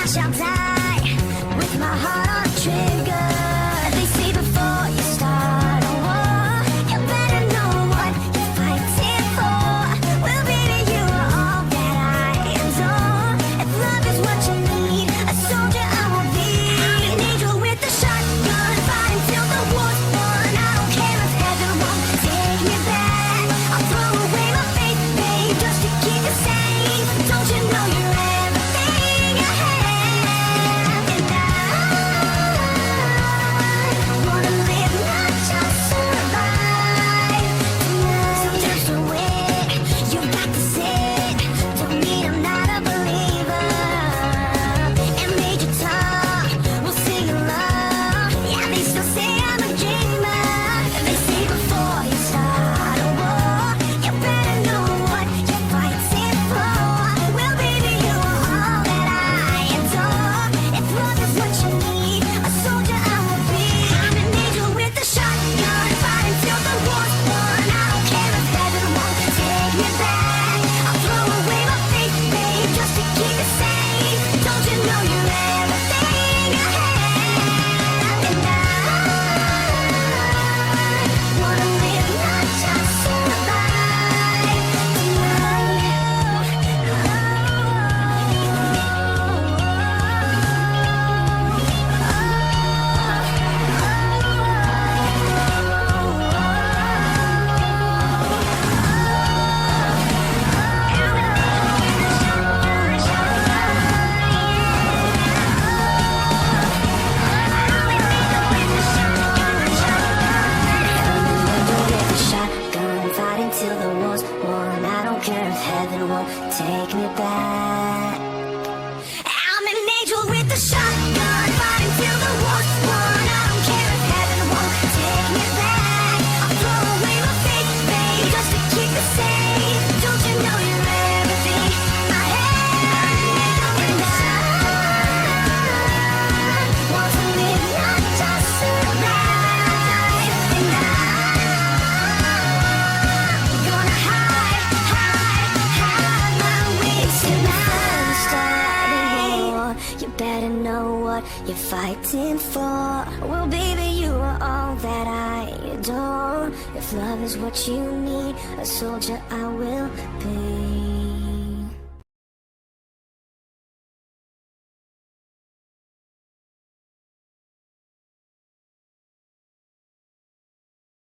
I shall die with my heart on the trigger. They say before you start a war, you better know what you're fighting for. Well, baby, you are all that I adore. If love is what you need, a soldier I will be. I'm an angel with a shotgun, fighting till the war's won. I don't care if heaven won't take me back. I'll throw away my faith, babe, just to keep it safe. Don't you know you're everything I have? And I wanna live, not just survive tonight. So just away, you got to sit. Don't mean I'm not a believer. And Major Tom will sing along. Yeah, they still say I'm a dreamer. They say before you start a war, you better know what you're fighting for. Well, baby, you are all that I adore. If love is what you need, a soldier I will be. I'm an angel with a shotgun, fighting till the war's won. I don't care if heaven won't take me back. I'll throw away my faith, babe, just to keep it safe. Don't you know you're everything I have? And I wanna live, not just survive shotgun, fighting till the war's won. I don't care if heaven won't take me back. I'm an angel with a shotgun, fighting till the war's won. I don't care if heaven won't take me back. I'll throw away my faith, babe, just to keep it safe. Don't you know you're everything I have? And I want to live, not just survive. And gonna hide my wings tonight. Start a war, you better know what you're fighting for. Well, baby, you are all that I adore. If love is what you need, a soldier I will be.